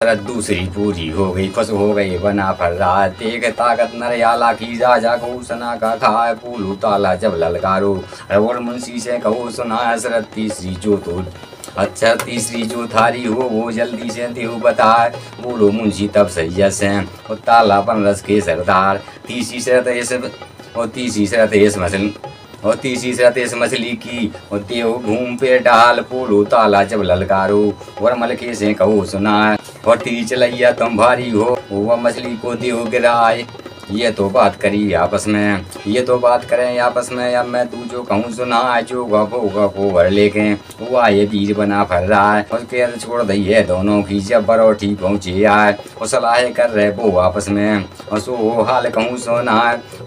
शरत दूसरी पूरी हो गई, खुश हो गई बना फर्राज। देख ताकत नरयाला की, राजा को सना का खाए। पूलू ताला जब ललकारो, रवण मुंशी से कहो सुना। शरत तीसरी जो तो अच्छा, तीसरी जो थारी हो वो जल्दी से देव बताए। बोलो मुंशी तब सैयद से और ताला बन रस के सरदार। तीसरी शरत इस और तीसरी शरत इस मसल और तीसरी शरत इस मछली की, और देव घूम पे डाल। पोलो ताला जब ललकारो, वर मलके से कहो सुना। और तीर चलैया तुम भारी हो, वह मछली को देव गिराए। ये तो बात करी आपस में, ये तो बात करें आपस में। अब मैं तू जो कहूँ सुना। जो गपो को भर लेके हुआ ये बीज बना फर रहा है। उसके छोड़ दी है दोनों की, जब बरोठी पहुँचे आए। और सलाह कर रहे वो आपस में, और सो हाल कहूँ सोना।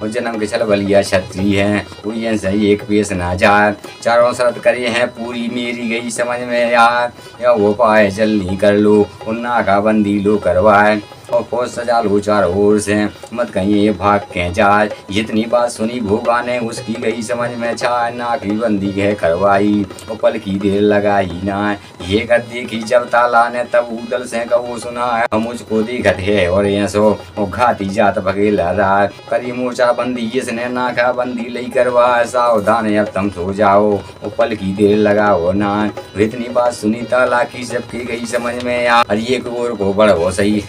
और जन्म के छल बलिया छत्री है, कोई से एक पेश ना जाए। चारों शरत करे हैं पूरी, मेरी गई समझ में यार। या वो पाए जल्दी कर लो, उन्ना का बंदी लो करवाए। और फौज सजा लो चारों ओर से, मत कहीं ये भाग के जाए। जितनी बात सुनी भोगा ने, उसकी गई समझ में छाए। नाक की बंदी है करवाई, और पल की देर लगाई ना। ये कर देखी जब ताला ने, तब उदल से कहो सुना। हम मुझको दिखत है और ये सो, और घाटी जात भगेला रहा। करी मोर्चा बंदी इसने, नाका बंदी लई करवा। सावधान अब तुम सो जाओ, और पल की देर लगाओ ना। इतनी बात सुनी ताला की, सबकी गई समझ में आ। और एक ओर को बढ़ो सही,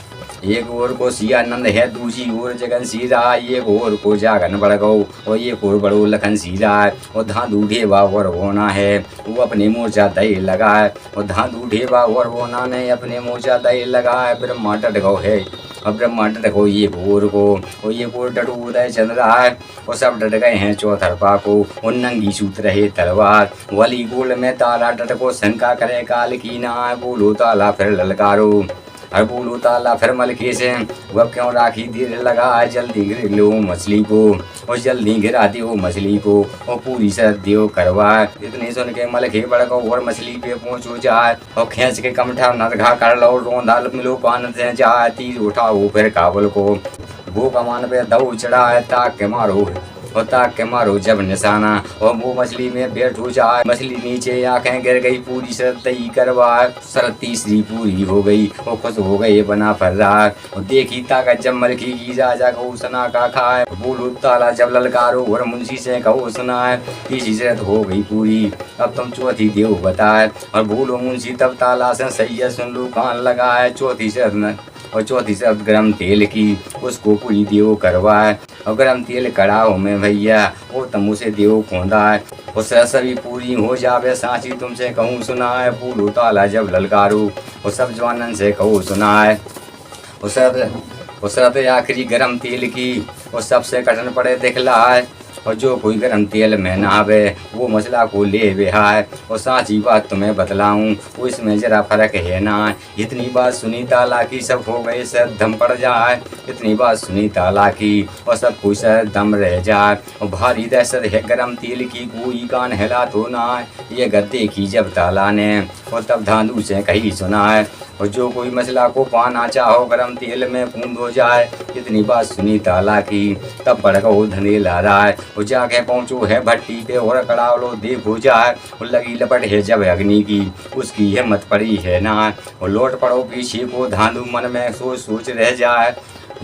एक ओर को सियानंद है, दूसरी ओर जगन सीरा। एक ओर को जागन बढ़ गौ, और एक ओर बड़ो लखन सीरा। और धांधू ढेबा और होना है, वो अपने मोर्चा दई लगाए। और धांधू ढेबा और होना ने अपने मोर्चा दई लगाए। ब्रह्मा डट गौ है, और ब्रह्मा डट गो ये ओर को, और ये ओर डटू उदय चंद्र है। और सब डट गए हैं चौथरपा को, और नंगी सूत रहे तलवार। वली गोल में ताला डट को, शंका करे काल की ना। बोलो ताला फिर ललकारो, और बोलो ताला फिर मलके से, वह क्यों राखी देर लगा। जल्दी गिर लो मछली को, और जल्दी गिरा दो मछली को, और पूरी शरत देव करवाए। इतनी सुन के मलके बढ़ गो, और मछली पे पहुँचो जाए। और खींच के कमठा नरघा कर लो, रोंदा मिलो पान से जाए। तीर उठाओ फिर काबुल को, वो कमान पे दऊ चढ़ाए। ताक के मारो, और ताक के मारो जब निशाना, और वो मछली में बैठो जाए। मछली नीचे आंखें गिर गई, पूरी शरत तई करवा। शरत तीसरी पूरी हो गई, और खुश हो गए बना फर रहा। और देखी ताकत जब मलकी की, राजा को सना का खाए। बोलो ताला जब ललकारो, और मुंशी से कहो सुनाए। तीसरी शरत हो गई पूरी, अब तुम चौथी देव बताए। और बोलो मुंशी तब ताला से सैयद सुन लो कान लगाए। चौथी शरत और चौथी शरत गरम तेल की, उसको पूरी देव करवाए। और गरम तेल कड़ाओ में भैया, वो तुम उसे देव खोंदा। उस सभी पूरी हो जावे, सांची तुमसे कहूँ सुनाए। बोलो ताला जब ललकारो, और सब जवानन से कहो सुनाए। उस शरत आखिरी गरम तेल की, और सबसे कठिन पड़े दिखलाए। और जो कोई गरम तेल में नहावे, वो मसला को ले बेहाय। और सांची बात तुम्हें बतलाऊं, वो इसमें जरा फर्क है ना। इतनी बात सुनी ताला की, सब हो गए सर दम पड़ जाए। इतनी बात सुनी ताला की, और सब कोई सर दम रह जाए। और भारी दहशत है गरम तेल की, कोई कान हिला तो ना। ये गद्दे की जब ताला ने, और तब धांधू से कही सुनाए। और जो कोई मसला को पाना चाहो, गरम तेल में बूंद हो जाए। इतनी बात सुनी ताला की, तब बढ़ गो धनेला रहा है। वो जाके पहुँचो है भट्टी पे, और कड़ा लो देखो जाए। वो लगी लपट है जब अग्नि की, उसकी हिम्मत पड़ी है ना। और लौट पड़ो पीछे को, धांधू मन में सोच सोच रह जाए।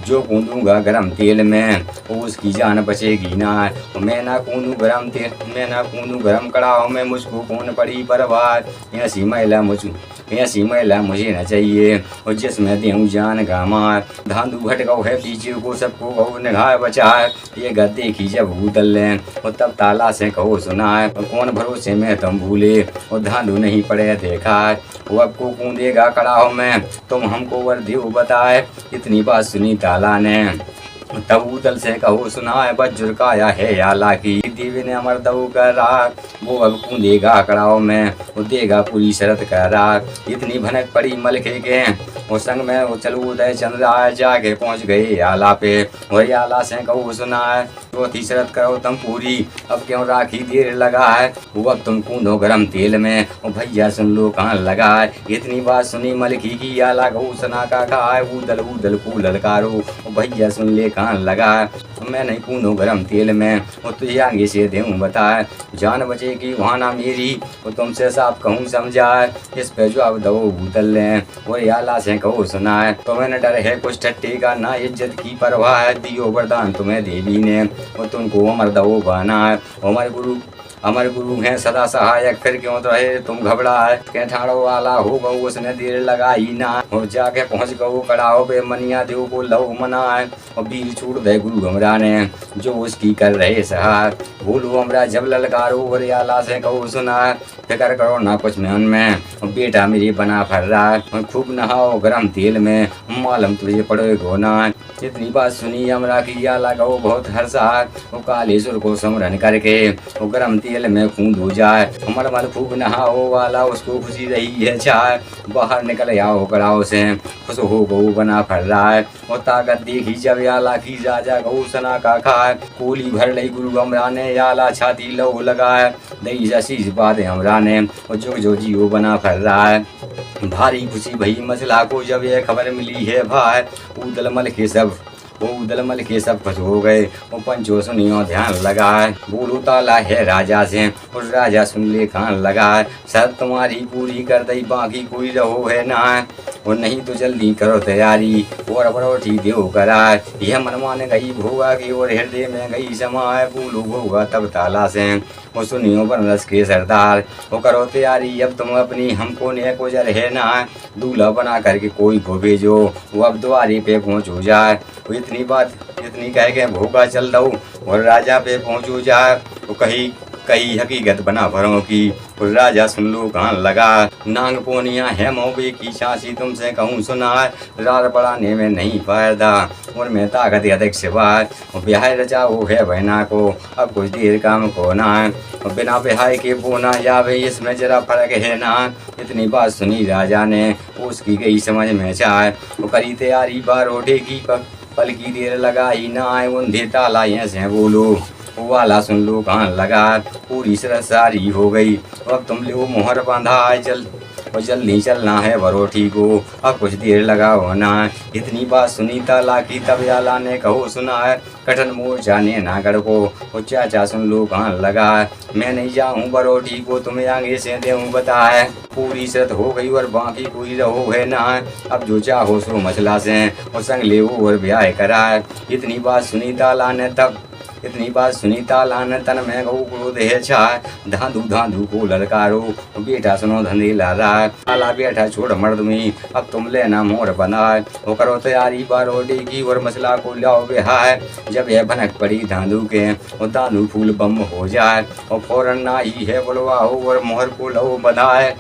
जो कूदूंगा गरम तेल में, उसकी जान बचेगी ना। मैं ना कूदूं गरम तेल, मैं ना कूदूं गरम कड़ाह में, मुझको कौन पड़ी बर्बाद। ऐसी महिला मुझे न चाहिए, और जिसमें देऊं जान का मार। धांधू भटकाओ है पीछे को, सबको कहो निगाह बचाए। ये गद्दे की जब उतल लें, और तब ताला से कहो सुनाए। और कौन भरोसे में तुम भूले, और धांधू नहीं पड़े देखा। वो अब को कूदेगा कड़ाह में, तुम हमको वर देव बताए। इतनी बात सुनी ताला ने, तब उदल से कहो सुनाए। बज्जुर काया है याला की, देवी ने अमर दऊ करा। वो अब कूदेगा कड़ाव में, वो देगा पूरी शरत करा। इतनी भनक पड़ी मलके के, वो संग में वो चलो उदय चंद्र आए। जाके पहुँच गए आला पे, वही आला से कहो सुनाए। चौथी शरत करो तुम पूरी, अब क्यों राखी देर लगा है। वो अब तुम कूदो गरम तेल में, वो भैया सुन लो कान लगाए। इतनी बात सुनी मलकी की, आला गौ सना का खाए। उदल को ललकारो, वो भैया सुन ले कहने लगा, मैं नहीं कूदूं गरम तेल में, वो तुझे आगे से दूँ बताए, जान बचेगी वहाँ ना मेरी, वो तुमसे साफ कहूँ समझाए। इस पे जो अब दो भूतल लें और याला से कहो सुनाए, तुम्हें न डर है कुछ ठट्टी का, ना इज्जत की परवाह है, दियो वरदान तुम्हें देवी ने, वो तुमको अमर दो बना है। अमर गुरु हैं सदा सहायक, फिर क्यों तो रहे तुम घबराए, के ठाड़ो वाला हो गऊ उसने देर लगाई ना, और जाके पहुँच गऊ कड़ाओ पे मनिया देव को लव मनाए, और बीर छूट दे गुरु हमरा ने जो उसकी कर रहे सहाय, बोलू हमरा जब ललकारो और याला से कहो सुना, फिक्र करो ना कुछ मन में, बेटा मेरी बना फर रहा है, खूब नहाओ गरम तेल में, मालूम तुझे पड़ेगो ना। इतनी बात सुनी हमरा की याला गो बहुत हर्षा, वो कालेश्वर को स्मरण करके वो गरम तेल में कूद हो जाए, हमर मन खूब नहाओ वाला उसको खुशी रही है चाय, बाहर निकल आओ कड़ाओ से खुश हो गऊ बना फर रहा है, वो ताकत देखी जब याला की राजा गऊ सना का खाए, कोली भर लई गुरु हमरा ने याला छाती लो लगाए, दई जैसी बात हमरा ने वो जो जियो बना फर रहा है। भारी खुशी भई मसला को जब यह खबर मिली है भाई, उदल मल के सब खुश हो गए, वो पंचो सुनियो ध्यान लगाए, बोलू ताला है राजा से, उस राजा सुन ले कान लगाए, सब तुम्हारी पूरी कर दई बाकी कोई रहो है ना, और नहीं तो जल्दी करो तैयारी और बरोठी देव कराए, यह मनमान गई भोगा की और हृदय में गई समाए, बोलू भोगा तब ताला से, वो सुनियो बनरस के सरदार, वो करो तैयारी अब तुम अपनी, हमको ने को जर है ना, दूल्हा बना करके कोई को भेजो, वो अब द्वारे पे पहुँचो जाए, वो इतनी कह के भोगा चल दो और राजा पे पहुँचो जाए, वो कही हकीकत बना भरों की, उस राजा सुन लो कान लगा, नांग पोनिया है मौबे की छासी तुमसे कहूँ सुना, रार बढ़ाने में नहीं फायदा और मैं ताकत अधिक सिवाय, ब्याह रचा वो है बहना को अब कुछ देर काम को ना, बिना ब्याह के बोना जावे इसमें जरा फर्क है ना। इतनी बात सुनी राजा ने उसकी गई समझ में चाहे, वो करी तैयारी बारोठे की पल की देर लगाई ना आए, उन्धे ताला से बोलो वाला सुन लो कान लगा, पूरी सारी हो गई, अब तुम लो मोहर बांधा और जल्दी चलना है बरोठी को, अब कुछ देर लगा होना। इतनी बात सुनी ताला की तब याला ने कहो सुना है, कठन मोर्चा ने नागढ़ को, वो चाचा सुन लो कान लगा, मैं नहीं जाऊँ बरोठी को तुम्हें आगे से दूँ बताए, पूरी शर्त हो गई और बाकी कोई रहो है ना, अब जो चाहो सो मसला से और संग ले और ब्याह कराए। इतनी बात सुनी ताला ने तन में गऊ क्रोध है छाए, धांधू को ललकारो, बेटा सुनो धंधे ला रहा, ताला बेटा छोड़ मर्द में अब तुम लेना मोर बनाए, वो करो तैयारी बारोटी की और मसला को लाओ बेहाय, जब यह भनक पड़ी धांधू के वो धांधू फूल बम हो जाए, और फौरन ना ही है बुलवाओ और मोहर को लो बनाए,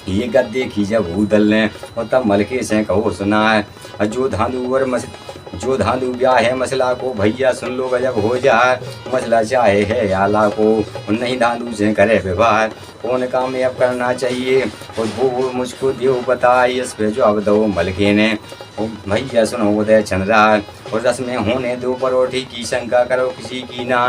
ये गद्दे की जब उदल ने और तब मलके से कहो सुना है, जो धांधू ब्याह है मसला को भैया सुन लो गजब हो जाए, मसला चाहे है याला को नहीं धांधू से करे विवाह, कौन काम अब करना चाहिए और वो मुझको देव बताए, इस पे जो अब दो मलके ने भैया सुनो उदय चंद्रा, और रस में होने दो परोठी की शंका करो किसी की ना,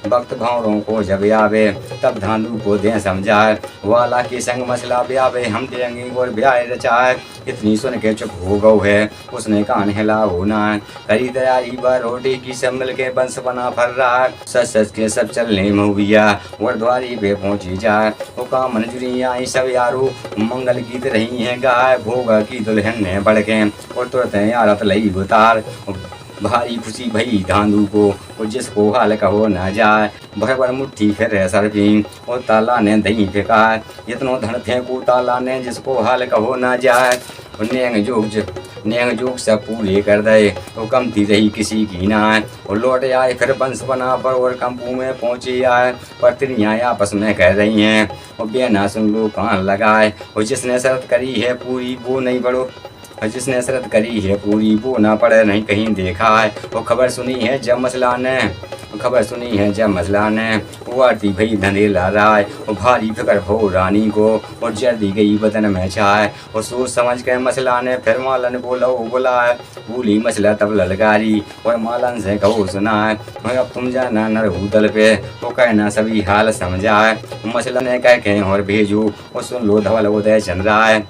भक्त भावरों को जब आवे तब धांधू को दे समझाए, वाला के संग मसला ब्यावे हम देंगे और ब्याह रचाए। इतनी सुन के चुप हो गौ है, उसने कान हिला होना, करी तैयारी बरोठी की सब मिल के बंस बना फर रहा, सच सच के सब चलने महुआ और द्वारी पे पहुँची जाए, वो काम मंजूरी आई सब यारो मंगल गीत रही है गाय, भोगा की दुल्हन ने बढ़के और तुरंत यारत लई उतार, भारी खुशी भई धांधू को और जिसको हाल कहो न जाए, भर मुट्ठी फिर सरपी और ताला ने दही फेंका, इतनो धन फेंको ताला ने जिसको हाल कहो न जाए, नेंग जोग सब पूरे कर दे वो कमती रही किसी की ना, और लौट आए फिर बंस बना पर और कंपू में पहुँचे आए, पर तिनियाँ आपस में कह रही हैं और बेना सुन लो कान लगाए, और जिसने शर्त करी है पूरी वो नहीं बढ़ो, जिसने शरत करी है पूरी वो ना पड़े नहीं कहीं देखा है, वो खबर सुनी है जब मसला ने वो आरती भई धंधे ला रहा है, वो भारी फिक्र हो रानी को और जर्दी गई बदन में छाए, और सोच समझ के मसला ने फिर मालन को बुलाए, भूली मसला तब ललकारी और मालन से कहो सुना है, अब तुम जाना नर उदल पे वो कहना सभी हाल समझाए, मसला ने कह के और भेजो और सुन लो धवल उदय चंद्रा है,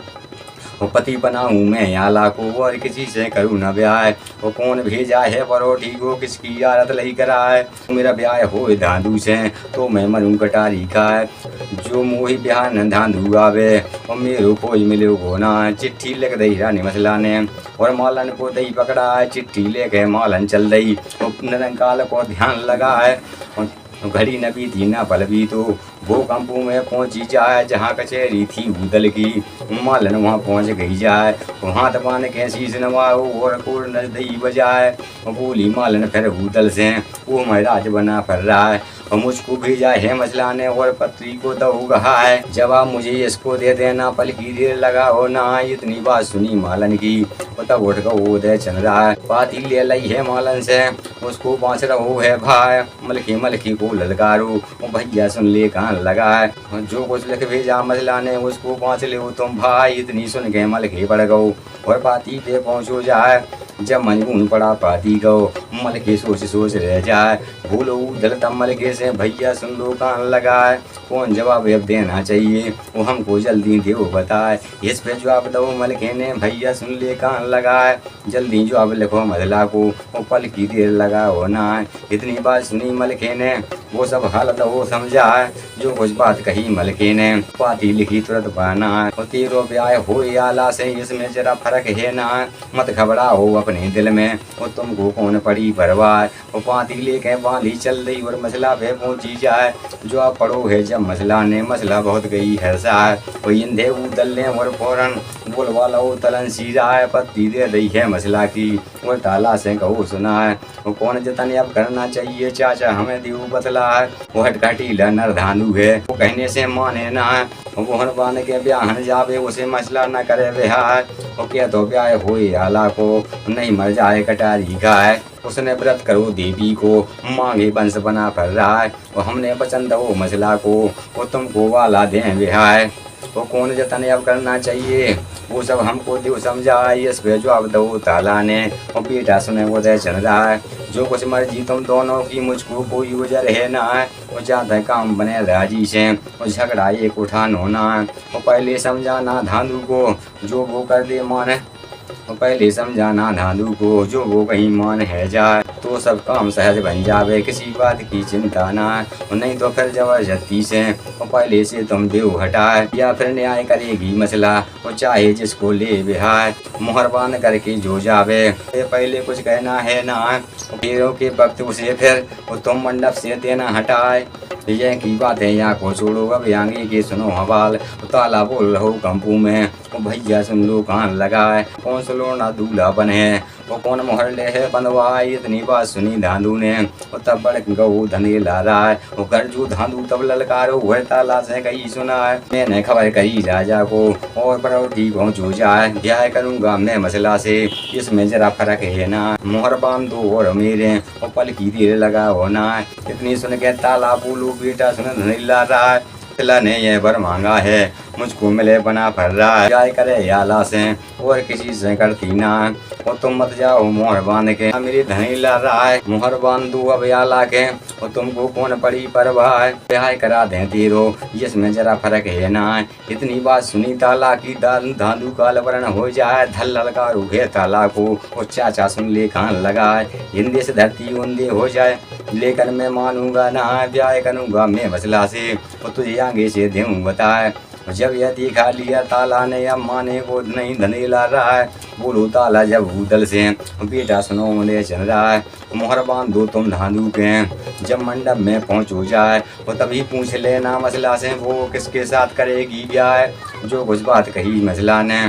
वो पति बनाऊँ मैं आला को और किसी से करूँ न ब्याह। वो कौन भेजा है परोठी को किसकी आरत लई कराए। मेरा ब्याह हो धांधू से तो मैं मरूँ कटारी खाए। जो मोही ब्याह न धांधू आवे और मेरो खोज मिले को ना। चिट्ठी लिख दई रानी मसला ने और मालन को दई पकड़ा है। चिट्ठी लेके मालन चल दई निरंकाल को ध्यान लगा है। घड़ी न बीती न पल भी तो वो कंपू में पहुंची जाए। जहाँ कचहरी थी उदल की मालन वहाँ पहुँच गई जाए। वहाँ दबान के शीश नवाओ और कोर न दई बजाए। बोली मालन फिर उदल से वो महाराज बना फिर रहा है। और मुझको भेजा है मचलाने और पत्री को दो कहा है। जवाब मुझे इसको दे देना पल की देर लगा हो ना। इतनी बात सुनी मालन की तब उठ कर उदय चल रहा है। पाती ले लई है मालन से उसको बाँच रहो है भाई। मलकी मलकी को ललकारो भैया सुन ले कहाँ लगा है। जो कुछ लिख भेजा मचलाने उसको बाँच ले तुम भाई। इतनी सुन के मलकी पड़ गो और पाती पे पहुँचो जाए। जब मजबून पड़ा पाती गो मलके सोच सोच रह जाए। भूलो उदल तब मलके से भैया सुन लो कान लगाए। कौन जवाब अब देना चाहिए वो हमको जल्दी दो बताए। इस पे जवाब दो मलके ने भैया सुन ले कान लगाए। जल्दी जवाब लिखो मदला को वो पल की देर लगा हो ना। इतनी बात सुनी मलके ने वो सब हालत वो समझा है। जो कुछ बात कही मलके ने पाती लिखी तुरंत बना है। तेरो ब्याह हो आला से इसमें जरा फर्क है ना। मत घबराओ अपने दिल में वो तुमको कौन पड़ी परवाह। वो पाती लेके बांधी चल रही और मसला पे पहुंची जाए। जो आप पढ़ो है जब मसला ने मसला बहुत गई है सार। वो इंधे उदल ने और फौरन बोल वाला वो तलन सीधा है। पत्ती दे रही है मसला की वो ताला से कहो सुना है। वो कौन जतन अब करना चाहिए चाचा हमें दियो बतला है। वो हटकाटीला नर धांधू है वो कहने से माने ना है। वो हर बान के ब्याहन जावे उसे मसला न करे ब्याह। वो क्या तो ब्याह हो आला को नहीं मर जाए कटारी का है। उसने व्रत करो देवी को मांगे वंश बना फिर रहा है। वो हमने वचन दो मसला को वो तुमको वाला दें ब्याह। वो कौन जतन अब करना चाहिए वो सब हमको दियो समझा। इस पे जवाब दो ताला ने वो बेटा सुने वो दे चल रहा है। जो कुछ मर्जी तुम दोनों की मुझको कोई वजह है ना है। वो चाहता है काम बने राजी से वो झगड़ा एक उठान होना है। वो पहले समझाना धांधू को जो वो कर दे मान। पहले समझाना धांधू को जो वो कहीं मान है जाए तो सब काम सहज बन जावे। किसी बात की चिंता ना है नहीं तो फिर जबरदस्ती से वो पहले से तुम देव हटाए। या फिर न्याय करेगी मसला वो चाहे जिसको ले बिहार। मुहरबान करके जो जावे पहले कुछ कहना है ना फेरों के वक्त उसे फिर वो तुम मंडप से देना हटाए। ये की बात है यहाँ को छोड़ो अब आगे के सुनो हवाल। ताला बोल रहो कंपू में भैया सुन लो कान लगाए। कौन सलो ना दूल्हा बने वो कौन मोहर ले है बंधवाए। इतनी बात सुनी धांधू ने वो तब बड़ गऊ धने ला रहा है। वो गर्जू धांधू तब ललकारो हुए ताला से कही सुना है। मैंने खबर कही राजा को और परोठी पहुँचो जाए। ब्याह करूँगा मैं मसला से इसमें जरा फर्क है ना। मोहर बांध दो और मेरे वो पल की देर लगा होना। इतनी सुन के ताला बोलो बेटा सुन धने ला रहा है। तिला ने यह बर मांगा है मुझको मिले बना फर रहा है। जाय करे आला से और किसी से करती ना वो तुम मत जाओ मोहर बांध के मेरी धनी ला रहा है। मोहर बांध दू अब आला के वो तुमको कौन पड़ी परवाह है। ब्याह करा दें तेरो जिसमें जरा फर्क है ना। इतनी बात सुनी ताला की धांधू का लवरण हो जाए। धल ललका रूखे ताला को वो चाचा सुन ले कान लगाए। हिंदी से धरती उंदे हो जाए लेकर मैं मानूंगा ना। ब्याह करूंगा मैं मसला से वो तुझे आगे से दूँ बताए। जब यह दिखा लिया ताला ने अब माने को नहीं धने ला रहा है। बोलो ताला जब उदल से बेटा सुनो मुझे चल रहा है। मोहर बांध दो तुम धांधू के जब मंडप में पहुँचो जाए वो तभी पूछ लेना मसला से वो किसके साथ करेगी ब्याह। जो कुछ बात कही मसला ने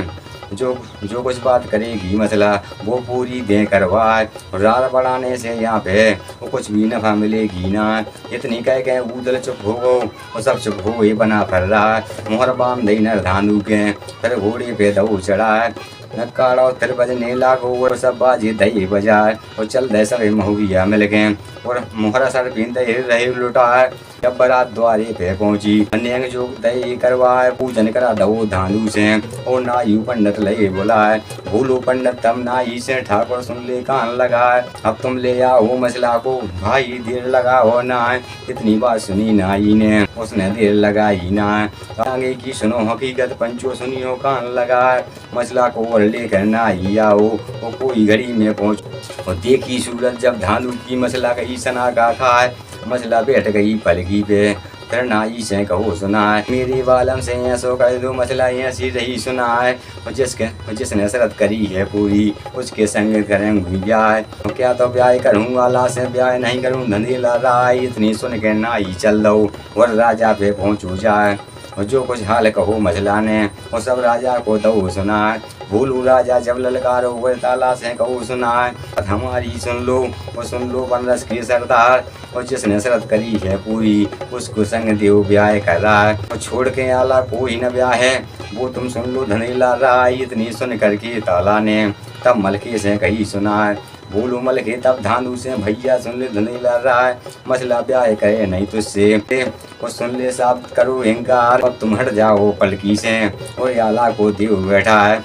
जो कुछ बात करेगी मसला वो पूरी दे करवाए। रार बढ़ाने से यहाँ पे वो कुछ भी नफा मिलेगी ना। इतनी कह के उदल चुप हो गो वो सब चुप हो ही बना फिर रहा है। मोहर बांध दई नर धांधू के फिर घोड़े पे दऊ चढ़ा है। नक्काड़ा फिर बजने लागो और सब बाजी दही बजाए और चल दे सब महुबिया मिल गए और मोहरा सर पीन दही रही लुटा है। जब बारात द्वारे पे पहुंची अन्य जो दही करवाए पूजन करा दो धानु से और नायु पंडित लगे बोलाए भूलो पंडित तम नाई से ठाकुर सुन ले कान लगाए अब तुम ले आओ मसला को भाई देर लगाओ ना इतनी बात सुनी नाई ने उसने देर लगाई ना आगे की सुनो हकीकत पंचो सुनियो कान लगाए मसला को और लेकर नाई आओ वो कोई घड़ी में पहुंच और देखी सूरज जब धानु की मसला गई सना का खाए मसला बैठ गई पलकी पे फिर नाई से कहो सुनाए मेरे वालम से ऐसो कर दो मसला ऐसी रही सुनाए और जिसने शरत करी है पूरी उसके संग करेंगे ब्याह तो क्या तो ब्याह करूँ वाला से ब्याह नहीं करूँ धंधेला राय इतनी सुन के नाई चल दो और राजा पे पहुँचू जाए और जो कुछ हाल कहो मसला ने वो सब राजा को दो सुनाए भूलू राजा जब ललकारो वो ताला से कहो सुनाए हमारी सुन लो बनरस के सरदार और जिसने शरत करी है पूरी उसको संग देव ब्याह कर रहा है और छोड़ के आला कोई न ब्याह है वो तुम सुन लो धनेला राय इतनी सुन करके ताला ने तब मलके से कही सुनाए बोलो मलके तब धांधू से भैया सुन ले धनेला राय मसला ब्याह करे नहीं तुझसे और सुन ले साहब करो इंकार अब तुम हट जाओ पलकी से और आला को देव बैठा है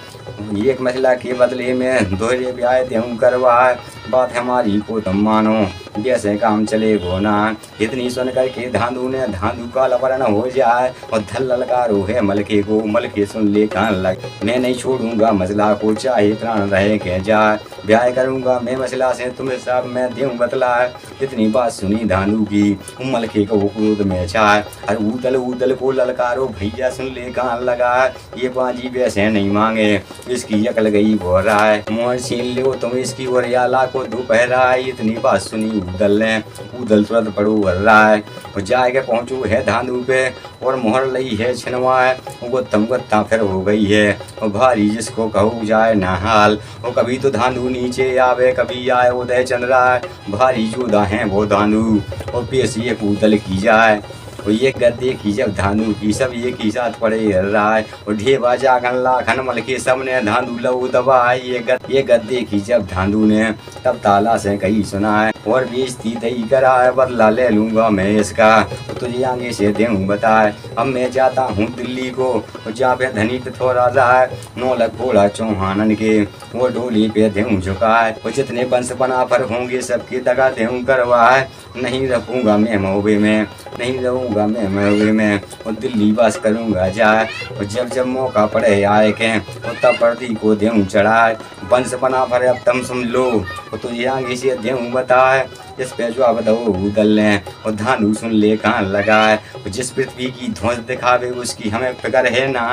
एक मसला के बदले में दोहरे ब्याह देऊँ करवाए बात हमारी को तुम मानो जैसे काम चले गोना इतनी सुन करके धांधू ने धांधू का लवरण हो जाए और धल ललकारो है मलके को मलके सुन ले कान लग मैं नहीं छोड़ूंगा मसला को चाहे प्राण रहे के जाए ब्याह करूंगा मैं मसला से तुम्हें साहब मैं देऊँ बतला इतनी बात सुनी धांधू की मलके को क्रोध में चाहे अरे उदल को ललकारो भैया सुन ले कान लगा ये बाजी वैसे नहीं मांगे इसकी अकल गई भोर रहा है मोहर छीन लो तुम इसकी और याला को दोपहरा इतनी बात सुनी उदल तुरंत पड़ू भर रहा है और जाके पहुँचू है धांधू पे और मोहर लई है छिनवाए वो तमगत्ता फिर हो गई है और भारी जिसको कहू जाए ना हाल वो कभी तो धांधू नीचे आवे कभी आए उदय चंद्रा भारी जुदा है वो धांधू और पेश ये उदल की जाए और ये गद्दे की जब धांधू की सब एक ही साथ पड़े रहा है और ढेबा जागन लाखन मल के सबने धांधू लहू दबा ये गद्दे की जब धांधू ने तब ताला से कही सुना है और बेइज्जती तई करा है बदला ले लूंगा मैं इसका तो तुझे आगे से देऊँ बताए अब मैं जाता हूँ दिल्ली को जहाँ पे धनी पे थोड़ा रहा है 9 लाख घोड़ा चौहानन के वो डोली पे देऊँ झुकाए वो जितने बंस बना पर होंगे सबके दगा देऊँ करवाए नहीं रखूँगा मैं मौबे में नहीं रहूँगा मैं मौबे में और दिल्ली बस करूँगा जाए और जब मौका पड़े आए के और तब पर्दी को देऊँ चढ़ाए बंस बना भरे अब तुम सुन लो और तुझे आगे से देऊँ बताए इस पे जो अब दो उदल ले और धांधू सुन ले कान लगाए जिस पृथ्वी की ध्वंस दिखावे उसकी हमें फिक्र है ना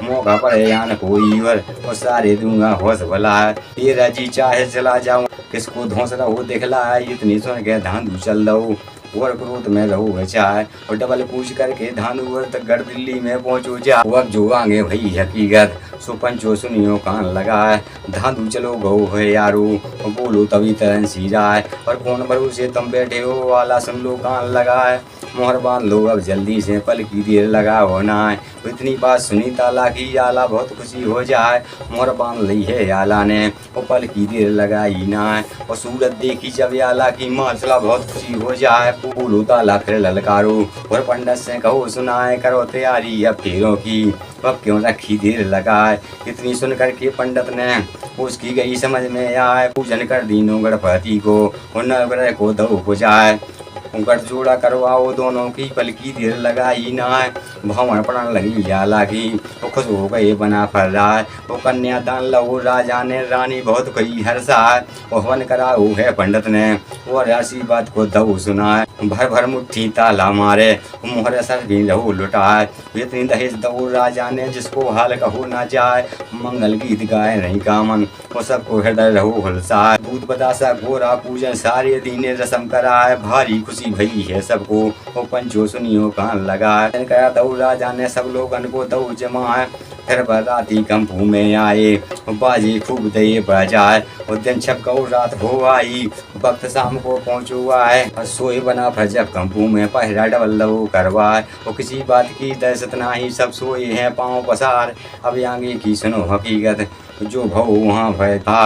मौका पड़े या न कोई और सारे दूंगा होश भला है तेरा जी चाहे चला जाऊँ किसको ध्वंस रहो दिखला है इतनी सुन के धांधू चल दो और क्रोध में रहो चाहे और डबल पूछ करके धांधू और तक गढ़ दिल्ली में पहुंचो जा वक्त जो आगे भई हकीकत सुपंचो सुनियो कान लगाए धांधू चलो गो है यारो बोलो तभी तरन सी जाए और कौन भरोसे तुम बैठे हो वाला सुन लो कान लगाए मोहर बांध लो अब जल्दी से पल की देर लगा होना है इतनी बात सुनी ताला की आला बहुत खुशी हो जाए मोहर बांध ली है आला ने और पल की देर लगाई ना है और सूरत देखी जब आला की मासला बहुत खुशी हो जाए बोलो ताला फिर ललकारो और पंडित से कहो सुनाए करो तैयारी अब फेरों की अब क्यों रखी देर लगाए इतनी सुन करके पंडित ने उसकी गई समझ में आए पूजन कर दीनों गणपति को और नवग्रह को दो पुजाए गठ जोड़ा करवाओ दोनों की पल की देर लगाई ना है भवन पड़न लगी जाला की वो खुश हो गए बना फर रहा है वो कन्यादान लहू राजा ने रानी बहुत कही हर्षा है वो हवन कराऊ है पंडित ने वो राशि बात को दऊ सुना है भर भर मुट्ठी ताला मारे मोहर सर भी लहू लुटा है इतनी दहेज दऊ राजा ने जिसको हाल कहो ना जाए मंगल गीत गाए नहीं कामन वो सबको हृदय रहू हुलसा है दूध बतासा गोरा पूजन सारे दीने रसम करा है भारी खुशी भई है सबको वो पंचो सुनियो कान लगा करा दऊ राजा ने सब लोगन को दऊ जमा है फिर बराती कंपू में आए बाजी खूब दे बजाए और दिन छपकाऊ रात हो आई वक्त शाम को पहुँचुआ है सोए बना फिर जब कंपू में पहरा डबल लहू करवाए वो किसी बात की दहशत ना ही सब सोए हैं पाँव पसार अब आगे की सुनो हकीकत जो भव वहाँ भय था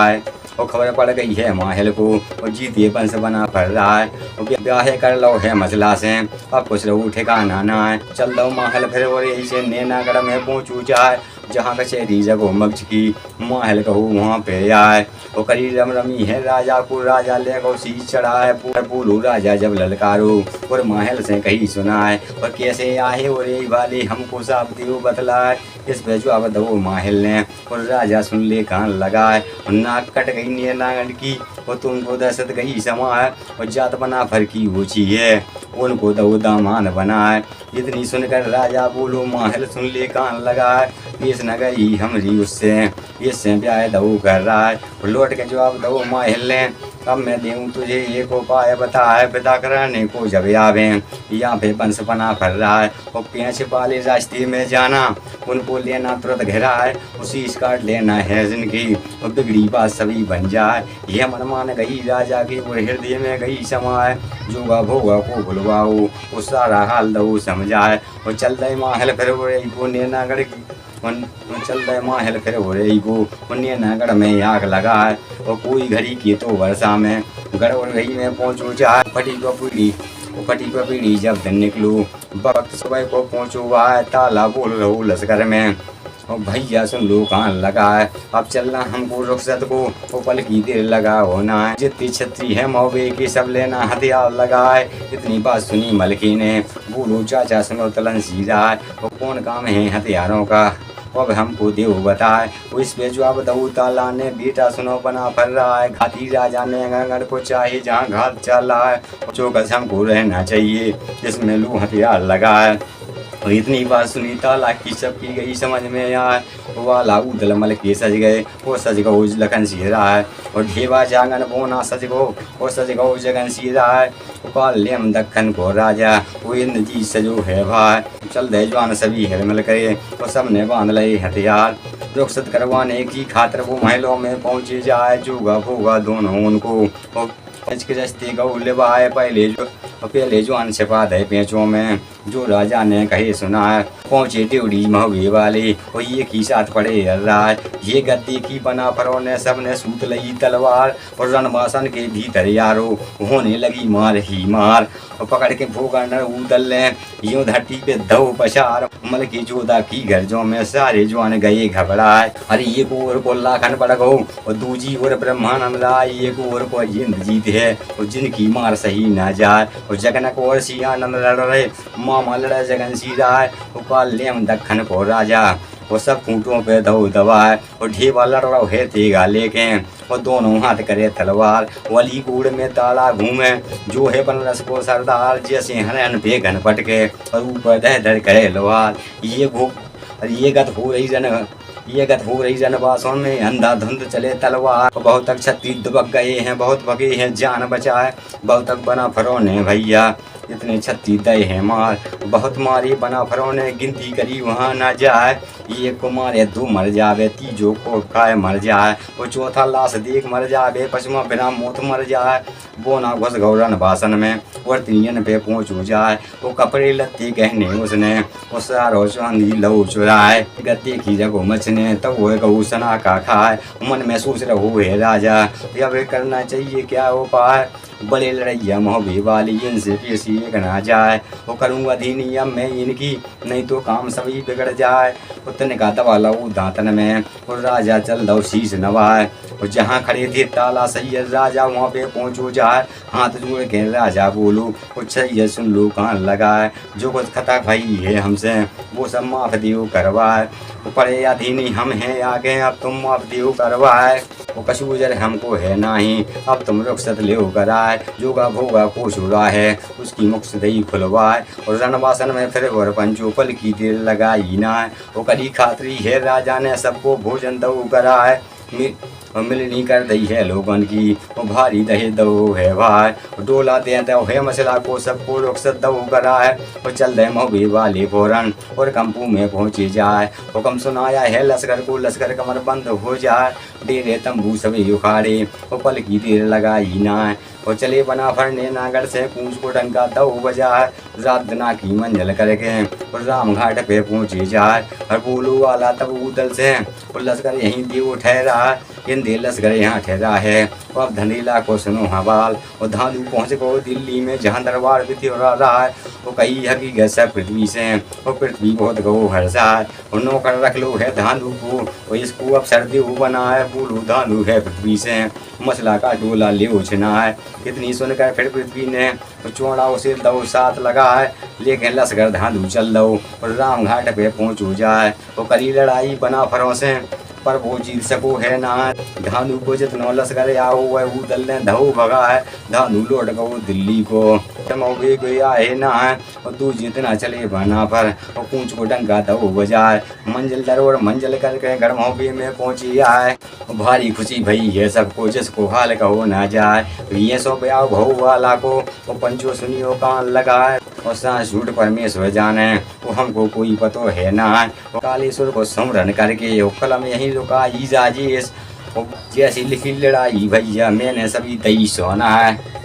और खबर पड़ गई है माहल को, और जीतिए वंश बना फर रहा है, और ब्याह कर लो है मसला से, अब कुछ रहू ठिकाना ना है। चल दो माहल फिर और यही से नैनागढ़ में पहुँचू जाए, जहाँ कचहरी जगो मक्ष की माहल कहूँ वहाँ पे आए। वो करी रम रमी है राजा को, राजा ले गो शीश चढ़ाए, पूलू राजा जब ललकारो और माहल से कही सुनाए, और कैसे आए और यही वाली हमको साफ दियो बतलाए। इस पे जवाब दो माहल ने, और राजा सुन ले कान लगाए, और नाक कट गई नैनागढ़ की, और तुमको दहशत गई समाए, और जात बना फर की ऊँची है, उनको दो दामान बनाए। इतनी सुनकर राजा बोलो माहल सुन ले कान लगाए, पेश न गई हमरी उससे, इससे ब्याह दो कर रहा है। लौट के जवाब दो माहल ने, अब मैं दूँ तुझे एक उपाय बताए, पिता कराने को जब आवे, यहाँ पे वंश बना फर रहा है, और पेंच वाले रास्ते में जाना, उनको लेना तुरंत घेरा है, उसी काट लेना है जिनकी, और बिगड़ी बात सभी बन जाए। यह मन मान गई राजा की, वो हृदय में गई समाए, जोगा भोगा को भुलवाओ, वो सारा हाल दो समझाए। और चल दे माहल फिर वो नैनागढ़ की, चल रहे माहल फिर हो रही को नैनागढ़ में आग लगा है, और कोई घड़ी की तो वर्षा में गढ़ और गई में पहुँचू जाए। फटी पीढ़ी जब दिन निकलू, वक्त सुबह को पहुँचू है, ताला बोल रहू लश्कर में, और भैया सुन लो कान लगा है, अब चलना हमको रुखसत को, वो पल की देर लगा होना है। जितनी छतरी है मौबे की सब लेना हथियार लगा है। इतनी बात सुनी मलकी ने, बोलो चाचा सुनो तलन सीधा है, वो कौन काम है हथियारों का, अब हमको देव बताए। वो इस पे जवाब दऊ ताला ने, बेटा सुनो बना फर रहा है, घाती राजा ने गंगड़ को चाहे जहाँ घात चल रहा है, चौकस हमको रहना चाहिए, जिसमें लू हथियार लगा है। और इतनी बात सुनी ताला की सबकी गई समझ में आए, वाला उदल मल के सज गए, वो सज गो लखन सीरा है, और ढेवा जांगन बोना सज गो, वो सज गो जगन सीरा है, काल लेम दखन को राजा, वो इंद्र जी सजो है भाई। चल दे जवान सभी हिलमिल करे, वो सब ने बांध लए हथियार, रुखसत करवाने की खातिर वो महलों में पहुँचे जाए, जोगा भोगा दोनों उनको, के रस्ते गौ लिवाए, पहले जवान छिपा दे पेचों में, जो राजा ने कहे सुना है। पहुँचे ड्यूड़ी महुए वाले, और ये की साथ पड़े रहा है, ये गद्दी की बना फरों ने सबने सूत लगी तलवार, और रणवासन के भीतर यारो होने लगी मार ही मार, और पकड़ के भोगा नर उदल ने यूं धरती पे दो पछार, मल की जोधा की गर्जों में सारे जवान गए घबराए। अरे ये को और को लाखन पड़ गो, और दूजी और ब्रह्मानंद राय, ये को और को इंद्र जीत है, और जिनकी मार सही न जाए, और जगनक और सियानंद लड़ रहे, मामा लड़ा जगन सीधा है, काल लेम दखन को राजा, वो सब खूंटों पे दो दबाए, और ढेवा लड़ रहा है तेगा लेके, और दोनों हाथ करे तलवार, वली कूड़ में ताला घूमे, जो है बनरस को सरदार, जैसे हरन पे घन पटके, और ऊपर दह धड़ करे लोहार। ये गत हो रही जनवासों में, अंधाधुंध चले तलवार, बहुत तक छत्ती दुबक गए हैं, बहुत भगे हैं जान बचाए, बहुत तक बना फरों ने भैया, इतने छत्ती दे हैं मार, बहुत मारी बना फरों ने, गिनती करी वहाँ न जाए, ये को मारे दो मर जावे, तीजो को खाए मर जाए, वो चौथा लाश देख मर जावे, पचमा बिना मौत मर जाए, वो ना घुस गौरन भाषण में, और तीन पे पहुँचो जाए, वो कपड़े लत्ते कहने उसने, वो सारो चांदी लहू चुराए, गद्दे की जगह मचने तब वो गऊ सना का खाए, मन में सोच रहो है राजा, अब करना चाहिए क्या उपाय, बड़े लड़ैया मोहबे वाली इनसे पेशी एक ना जाए, वो करूँ अधिनियम में इनकी, नहीं तो काम सभी बिगड़ जाए, उतने का दबा लो दांतन में, और राजा चल दो शीश नवाए, और जहाँ खड़े थे ताला सैयद राजा वहाँ पे पहुँचो जाए, हाथ जोड़ के राजा बोलो, कुछ सैयद सुन लो कान लगाए, जो कुछ खता भाई है हमसे वो सब माफ दियो करवाए, पड़े अधीनी हम हैं आगे, अब तुम माफ दियो करवाए, वो कसूजर हमको है नहीं, अब तुम रुखसत ले कराए, जोगा भोगा को छुड़ा है, उसकी मुख से दही खुलवाए, और रणवासन में फिर और पंचोपल की देर लगाई ना, वो करी खातरी है राजा ने सबको भोजन दो कराए, मिलनी कर दी है लोगन की, वो भारी दहे दो है भाई, डोला दे दो है मसला को सबको रुखसत दो करा है, वो चल दे मोहबे वाले फौरन, और कंपू में पहुँचे जाए, हुक्म सुनाया है लश्कर को, लश्कर कमर बंद हो जाए, डेरे तंबू सभी उखाड़े, वो पल की देर लगाई ना, वो चले बना फरने नागढ़ से पूंछ को डंका दो बजा, रात दिना की मंजिल करके, और राम घाट पे पहुँचे जाए, और बोलो वाला तब उदल से, और लश्कर यहीं देव ठहरा है। हिंदी लश्कर यहाँ ठहरा है, अब धनीला को सुनो हवाल। और धांधू पहुँच गो दिल्ली में, जहाँ दरबार विधि हो रहा है। वो कही हकीकत से पृथ्वी से, वो पृथ्वी बहुत गो हर्षा है। और नौकर रख लो है धांधू को, और इसको अब सर्दी हो बना है। बोलो धांधू है पृथ्वी से, मसला का डोला ले उछना है। इतनी सुनकर फिर पृथ्वी ने चौड़ा उसे दो साथ लगा है। लेकिन लश्कर धांधू चल दो, और राम घाट पे पहुँच जाए। वो करी लड़ाई बना फरोसे, पर वो जीत सको है ना। धांधू को जितना लश्कर आओ वह दल ने धो भगा है। धांधू लौट गो दिल्ली को, मौबे गया है ना। और तू जितना चले बना पर, और पूंछ को डंका दो बजाए। मंजिल दरोड़ मंजिल करके घर मौबे में पहुंची आए। भारी खुशी भई है सबको, जिसको हाल कहो ना जाए। ये सो ब्याह भऊ वाला को, वो पंचो सुनियो कान लगाए। और सांस झूठ परमेश्वर जाने, वो हमको कोई पतो है ना। वो कालेश्वर को स्मरण करके, वो कलम यहीं रुका ही जाजिस। जैसी लिखी लड़ाई भैया मैंने सभी दई सोना है।